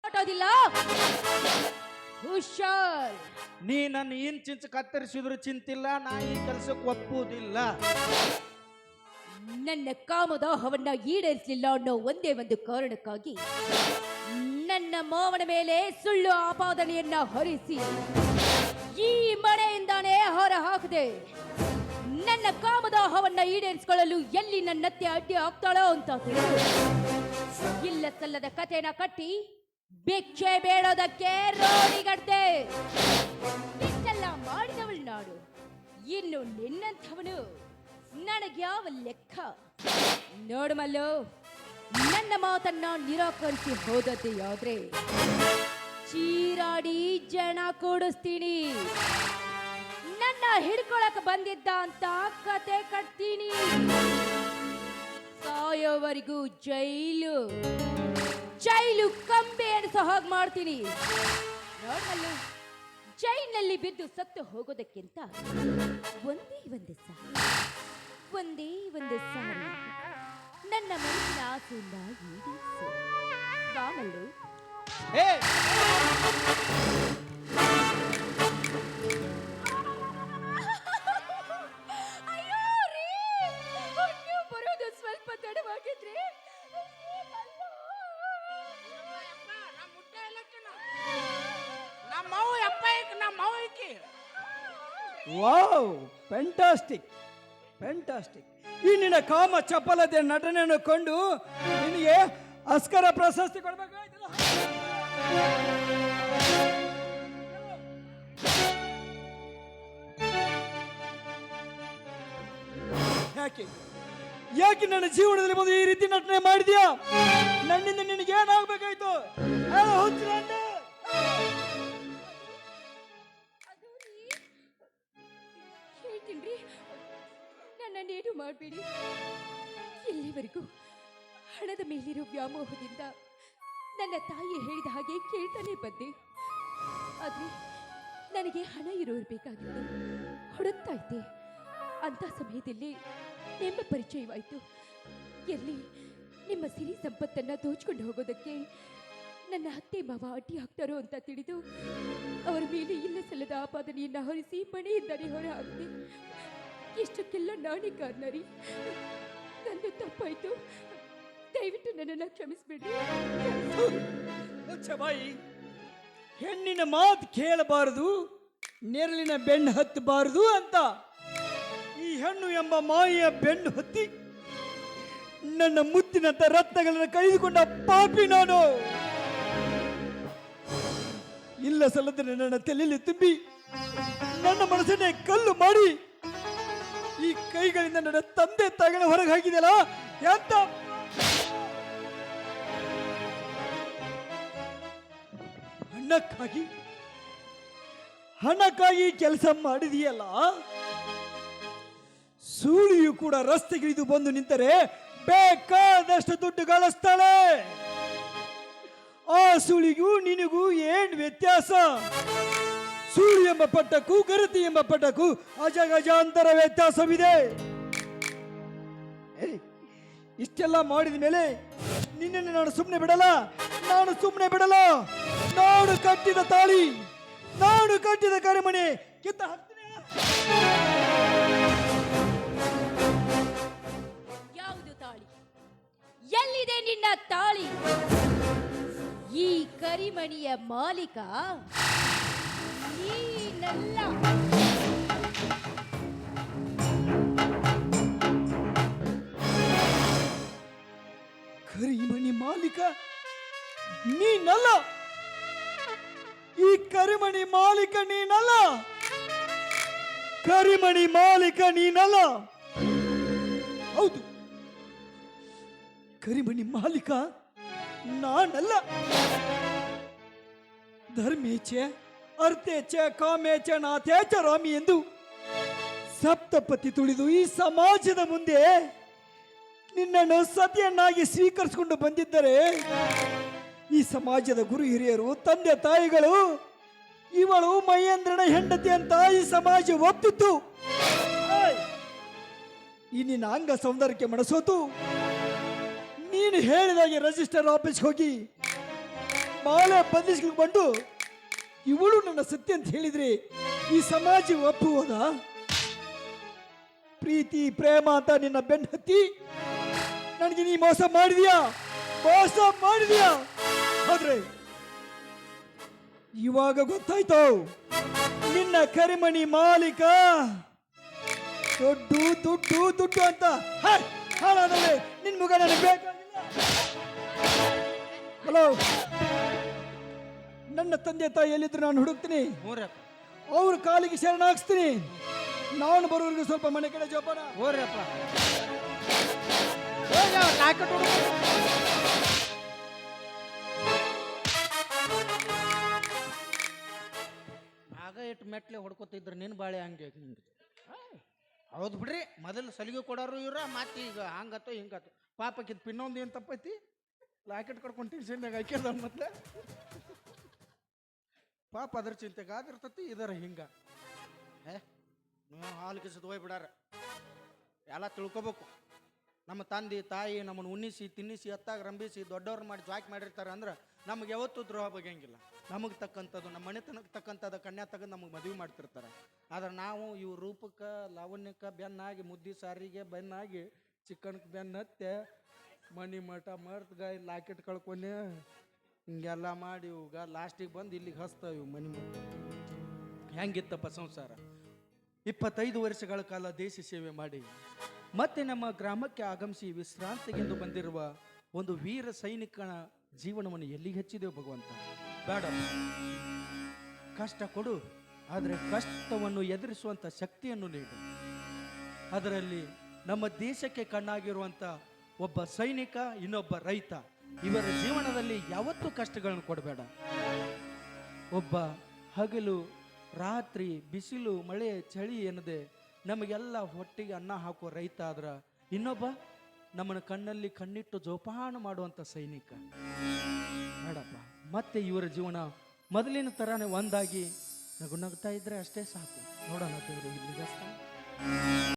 ಆಟೋದಿಲ್ಲ. ಹುಷಾರ್. ನೀ ನನ್ನ ಇಂಚಿಂಚು ಕತ್ತರಿಸಿದ್ರು ಚಿಂತಿಲ್ಲ, ನಾ ಈ ಕೆಲಸಕ್ಕೆ ಒಪ್ಪುವುದಿಲ್ಲ. ನನ್ನ ಕಾಮದಾಹವನ್ನ ಈಡೇರಿಸಲಿಲ್ಲ ಅನ್ನೋ ಒಂದೇ ಒಂದು ಕಾರಣಕ್ಕಾಗಿ ನನ್ನ ಮಾವನ ಮೇಲೆ ಸುಳ್ಳು ಆಪಾದನೆಯನ್ನ ಹೊರಿಸಿ ಈ ಮನೆಯಿಂದಾನೇ ಹೊರ ಹಾಕಿದೆ. ನನ್ನ ಕಾಮದಾಹವನ್ನ ಈಡೇರಿಸಿಕೊಳ್ಳಲು ಎಲ್ಲಿ ನನ್ನತ್ತೆ ಅಡ್ಡಿ ಆಗ್ತಾಳೋ ಅಂತ ತಿಳಿದು ಇಲ್ಲ ಸಲ್ಲದ ಕಥೆನ ಕಟ್ಟಿ ಭಿಕ್ಷೆ ಬೇಡೋದಕ್ಕೆ ರೋಡಿಗಡ್ದೆ. ಇಷ್ಟೆಲ್ಲ ಮಾಡಿದವಳು ನಾಡು, ಇನ್ನು ನಿನ್ನಂಥವನು ನನಗ್ಯಾವ ಲೆಕ್ಕ? ನೋಡು ಮಲ್ಲು, ನನ್ನ ಮಾತನ್ನ ನಿರಾಕರಿಸಿ ಹೋದದ್ದೇ ಆದ್ರೆ ಚೀರಾಡಿ ಜನ ಕೂಡಿಸ್ತೀನಿ. ನನ್ನ ಹಿಡ್ಕೊಳಕ್ ಬಂದಿದ್ದ ಅಂತ ಕತೆ ಕಟ್ತೀನಿ. ಸಾಯೋವರೆಗೂ ಜೈಲು ಜೈಲು ಕಂಬೆ ಎಣಿಸೋ ಹಾಗೆ ಮಾಡ್ತೀನಿ. ನೋಡ್ಮಲ್ಲು, ಜೈಲಿನಲ್ಲಿ ಬಿದ್ದು ಸತ್ತು ಹೋಗೋದಕ್ಕಿಂತ ಒಂದೇ ಒಂದು ಸಾರಿ ನನ್ನ ಮನಸ್ಸಿನ ಆಸೆಯಿಂದ ಈಡೇರಿಸು. ಬಾ ಮಲ್ಲು. ಅಯ್ಯೋ ರೀ, ನೀವು ಬರೋದು ಸ್ವಲ್ಪ ತಡವಾಗಿದ್ರೆ ವಾವ್, ಫ್ಯಾಂಟಾಸ್ಟಿಕ್ ಫ್ಯಾಂಟಾಸ್ಟಿಕ್. ಈ ನಿನ್ನ ಕಾಮ ಚಪಲತೆ ನಟನೆಯನ್ನು ಕೊಂಡು ನಿನಗೆ ಆಸ್ಕರ್ ಪ್ರಶಸ್ತಿ ಕೊಡಬೇಕಾಯ್ತಲ್ಲ. ಯಾಕೆ ಯಾಕೆ ನನ್ನ ಜೀವನದಲ್ಲಿ ಬಂದು ಈ ರೀತಿ ನಟನೆ ಮಾಡಿದ್ಯಾ? ನನ್ನಿಂದ ನಿನಗೆ ಏನಾಗಬೇಕಾಯ್ತು? ಹೇಳ್ತೀನ್ರಿ, ನನ್ನೇನು ಮಾಡಬೇಡಿ. ಇಲ್ಲಿವರೆಗೂ ಹಣದ ಮೇಲಿರೋ ವ್ಯಾಮೋಹದಿಂದ ನನ್ನ ತಾಯಿ ಹೇಳಿದ ಹಾಗೆ ಕೇಳ್ತಾನೆ ಬಂದೆ. ಆದರೆ ನನಗೆ ಹಣ ಇರಬೇಕಾಗಿತ್ತು, ಹುಡುಕ್ತಾ ಇದ್ದೆ. ಅಂಥ ಸಮಯದಲ್ಲಿ ನಿಮ್ಮ ಪರಿಚಯವಾಯಿತು. ಎಲ್ಲಿ ನಿಮ್ಮ ಸಿರಿ ಸಂಪತ್ತನ್ನು ದೋಚ್ಕೊಂಡು ಹೋಗೋದಕ್ಕೆ ನನ್ನ ಅತ್ತೆ ಮಾವ ಅಡ್ಡಿ ಹಾಕ್ತಾರೋ ಅಂತ ತಿಳಿದು ಅವರ ಮೇಲೆ ಇಲ್ಲ ಸಲ್ಲದ ಆಪಾದನೆಯನ್ನು ಹೊರಿಸಿ ಮನೆಯಿಂದಲೇ ಹೊರ ಹಾಕಿದೆ. ಇಷ್ಟಕ್ಕೆಲ್ಲ ನಾನೇ ಕಾರಣ ರೀ. ನಂದು ತಪ್ಪಾಯ್ತು, ದಯವಿಟ್ಟು ನನ್ನನ್ನು ಕ್ಷಮಿಸ್ಬಿಡ್ರಿ. ಬಾಯಿ, ಹೆಣ್ಣಿನ ಮಾತು ಕೇಳಬಾರದು, ನೆರಳಿನ ಬೆನ್ನು ಹತ್ತಬಾರದು ಅಂತ ಈ ಹೆಣ್ಣು ಎಂಬ ಮಾಯೆಯ ಬೆನ್ನು ಹತ್ತಿ ನನ್ನ ಮುತ್ತಿನಂತ ರತ್ನಗಳನ್ನು ಕಳೆದುಕೊಂಡ ಪಾಪಿ ನಾನು. ಇಲ್ಲ ಸಲ್ಲದ ನನ್ನ ತಲೆಯಲ್ಲಿ ತುಂಬಿ ನನ್ನ ಮನಸ್ಸನ್ನೇ ಕಲ್ಲು ಮಾಡಿ ಈ ಕೈಗಳಿಂದ ನನ್ನ ತಂದೆ ತಾಯಿಗಳ ಹೊರಗೆ ಹಾಕಿದೆಯಲ್ಲ ಎಂತ ಹಣಕ್ಕಾಗಿ ಕೆಲಸ ಮಾಡಿದೆಯಲ್ಲ. ಸೂಳಿಯು ಕೂಡ ರಸ್ತೆಗಿಳಿದು ಬಂದು ನಿಂತರೆ ಬೇಕಾದಷ್ಟು ದುಡ್ಡು ಗಳಿಸ್ತಾಳೆ. ಆ ಸೂಳಿಗೂ ನಿನಗೂ ಏನ್ ವ್ಯತ್ಯಾಸ? ಸೂಳಿ ಎಂಬ ಪಟ್ಟಕ್ಕೂ ಗರತಿ ಎಂಬ ಪಟ್ಟಕ್ಕೂ ಅಜಗಜಾಂತರ ವ್ಯತ್ಯಾಸವಿದೆ. ಇಷ್ಟೆಲ್ಲ ಮಾಡಿದ ಮೇಲೆ ನಿನ್ನನ್ನು ನಾನು ಸುಮ್ಮನೆ ಬಿಡಲ್ಲ, ನಾನು ಸುಮ್ಮನೆ ಬಿಡಲ್ಲ. ನಾಡು ಕಟ್ಟಿದ ತಾಳಿ, ನಾಡು ಕಟ್ಟಿದ ಕರೆಮಣೆ ಕಿತ್ತ ಹಾಕ್ತೀನಿ. ಯಾವುದು ತಾಳಿ? ಎಲ್ಲಿದೆ ನಿನ್ನ ತಾಳಿ? ಈ ಕರಿಮಣಿಯ ಮಾಲೀಕ ನೀನಲ್ಲ. ಕರಿಮಣಿ ಮಾಲೀಕ ನೀನಲ್ಲ. ಈ ಕರಿಮಣಿ ಮಾಲೀಕ ನೀನಲ್ಲ. ಕರಿಮಣಿ ಮಾಲೀಕ ನೀನಲ್ಲ. ಹೌದು, ಕರಿಮಣಿ ಮಾಲೀಕ ನಾನಲ್ಲ. ಧರ್ಮೇಚ್ಛೆ, ಅರ್ಥೇಚ್ಛೆ, ಕಾಮೇಚ್ಛೆ, ನಾಥೇಚ್ಛ ರಾಮಿ ಎಂದು ಸಪ್ತಪತಿ ತುಳಿದು ಈ ಸಮಾಜದ ಮುಂದೆ ನಿನ್ನನ್ನು ಸತಿಯನ್ನಾಗಿ ಸ್ವೀಕರಿಸಿಕೊಂಡು ಬಂದಿದ್ದರೆ ಈ ಸಮಾಜದ ಗುರು ಹಿರಿಯರು, ತಂದೆ ತಾಯಿಗಳು ಇವಳು ಮಹೇಂದ್ರನ ಹೆಂಡತಿ ಅಂತ ಈ ಸಮಾಜ ಒಪ್ತಿತ್ತು. ಈ ನಿನ್ನ ಅಂಗ ಸೌಂದರ್ಯಕ್ಕೆ ಮನಸೋತು ನೀನು ಹೇಳಿದಾಗೆ ರಿಜಿಸ್ಟರ್ ಆಫೀಸ್ಗೆ ಹೋಗಿ ಮಾಲೆ ಬಂಧಿಸ್ಕೊಂಡು ಬಂದು ಇವಳು ನನ್ನ ಸತ್ಯ ಅಂತ ಹೇಳಿದ್ರೆ ಈ ಸಮಾಜ ಒಪ್ಪುವುದ? ಪ್ರೀತಿ ಪ್ರೇಮ ಅಂತ ನಿನ್ನ ಬೆನ್ನು ಹತ್ತಿ ನನಗೆ ನೀ ಮೋಸ ಮಾಡಿದ್ಯಾ, ಮೋಸ ಮಾಡಿದ್ಯಾ. ಆದ್ರೆ ಇವಾಗ ಗೊತ್ತಾಯ್ತು, ನಿನ್ನ ಕರಿಮಣಿ ಮಾಲೀಕ ದುಡ್ಡು ದುಡ್ಡು ದುಡ್ಡು ಅಂತ. ಹಾಳಾದ್ರೆ ನಿನ್ ಮುಗ ನನಗೆ ಬೇಕಾಗಿಲ್ಲ. ಹಲೋ, ನನ್ನ ತಂದೆ ತಾಯಿ ಎಲ್ಲಿದ್ರು ನಾನು ಹುಡುಕ್ತೀನಿ, ಊರಪ್ಪ ಅವ್ರ ಕಾಲಿಗೆ ಶರಣ ಹಾಕ್ಸ್ತೀನಿ. ನಾನು ಬರೋರಿಗೆ ಸ್ವಲ್ಪ ಮನೆ ಕಡೆ ಜೋಪಾನ. ಊರಪ್ಪ ಆಗ ಇಟ್ಟು ಮೆಟ್ಲೆ ಹೊಡ್ಕೊತಿದ್ರು ನಿನ್ನ ಬಾಳೆ ಹಂಗೆ ಹಿಂಗೆ. ಹೌದು ಬಿಡ್ರಿ, ಮೊದಲು ಸಲಿಗೆ ಕೊಡೋರು ಇವ್ರ ಮತ್ತೆ ಈಗ ಹಂಗತ್ತೋ ಹಿಂಗತ್ತೋ. ಪಾಪಕ್ಕಿದ್ ಪಿನ್ನೊಂದು ಏನು ತಪ್ಪೈತಿ, ಲಾಕೆಟ್ ಕಡ್ಕೊಂಡು ಟೆನ್ಷನ್ಯಾಗ ಹಾಕ್ಯದ ಮತ್ತೆ ಪಾಪ ಅದ್ರ ಚಿಂತೆಗೆ ಆಗಿರ್ತತಿ. ಇದರ ಹಿಂಗ ನೀವು ಹಾಲು ಕಿಸದು ಹೋಗ್ಬಿಡಾರ. ಎಲ್ಲ ತಿಳ್ಕೊಬೇಕು. ನಮ್ಮ ತಂದೆ ತಾಯಿ ನಮ್ಮನ್ನು ಉಣ್ಣಿಸಿ ತಿನ್ನಿಸಿ ಹತ್ತಾಗ ರಂಬಿಸಿ ದೊಡ್ಡವ್ರು ಮಾಡಿ ಜಾಕ್ ಮಾಡಿರ್ತಾರೆ ಅಂದ್ರೆ ನಮಗೆ ಯಾವತ್ತೂ ದ್ರೋಹ ಬಗೆಯಂಗಿಲ್ಲ. ನಮಗೆ ತಕ್ಕಂಥದ್ದು ನಮ್ಮ ಮನೆತನಕ್ಕೆ ತಕ್ಕಂಥದ್ದು ಕನ್ಯಾ ತೆಗೆದು ನಮಗೆ ಮದುವೆ ಮಾಡ್ತಿರ್ತಾರೆ. ಆದ್ರೆ ನಾವು ಇವು ರೂಪಕ್ಕೆ ಲಾವಣ್ಯಕ್ಕೆ ಬೆನ್ನಾಗಿ ಮುದ್ದಿ ಸಾರಿಗೆ ಬೆನ್ನಾಗಿ ಚಿಕನ್ಗೆ ಬೆನ್ನ ಹತ್ತೆ ಮನಿ ಮಠ ಮರ್ತ್ಗಾಯಿ ಲಾಕೆಟ್ ಕಳ್ಕೊಂಡೆ ಹಿಂಗೆಲ್ಲ ಮಾಡಿ ಇವಾಗ ಲಾಸ್ಟಿಗೆ ಬಂದು ಇಲ್ಲಿಗೆ ಹಚ್ತಾವೆ ಇವು ಮನಿ ಮಠ. ಹೆಂಗಿತ್ತಪ್ಪ ಸಂಸಾರ? 25 ವರ್ಷಗಳ ಕಾಲ ದೇಶ ಸೇವೆ ಮಾಡಿ ಮತ್ತೆ ನಮ್ಮ ಗ್ರಾಮಕ್ಕೆ ಆಗಮಿಸಿ ವಿಶ್ರಾಂತಿಗೆಂದು ಬಂದಿರುವ ಒಂದು ವೀರ ಸೈನಿಕನ ಜೀವನವನ್ನು ಎಲ್ಲಿಗೆ ಹಚ್ಚಿದೆವು ಭಗವಂತ? ಬೇಡ, ಕಷ್ಟ ಕೊಡು, ಆದರೆ ಕಷ್ಟವನ್ನು ಎದುರಿಸುವಂಥ ಶಕ್ತಿಯನ್ನು ನೀಡು. ಅದರಲ್ಲಿ ನಮ್ಮ ದೇಶಕ್ಕೆ ಕಣ್ಣಾಗಿರುವಂಥ ಒಬ್ಬ ಸೈನಿಕ, ಇನ್ನೊಬ್ಬ ರೈತ, ಇವರ ಜೀವನದಲ್ಲಿ ಯಾವತ್ತೂ ಕಷ್ಟಗಳನ್ನು ಕೊಡಬೇಡ. ಒಬ್ಬ ಹಗಲು ರಾತ್ರಿ ಬಿಸಿಲು ಮಳೆ ಚಳಿ ಎನ್ನದೆ ನಮಗೆಲ್ಲ ಹೊಟ್ಟಿಗೆ ಅನ್ನ ಹಾಕುವ ರೈತ ಆದ್ರ, ಇನ್ನೊಬ್ಬ ನಮ್ಮನ್ನು ಕಣ್ಣಲ್ಲಿ ಕಣ್ಣಿಟ್ಟು ಜೋಪಾನ ಮಾಡುವಂಥ ಸೈನಿಕ. ಬೇಡಪ್ಪ, ಮತ್ತೆ ಇವರ ಜೀವನ ಮೊದಲಿನ ಥರನೇ ಒಂದಾಗಿ ನಗು ನಗ್ತಾ ಇದ್ರೆ ಅಷ್ಟೇ ಸಾಕು. ನೋಡೋಣ ದೇವರು ಇಲ್ಲಿಗೆ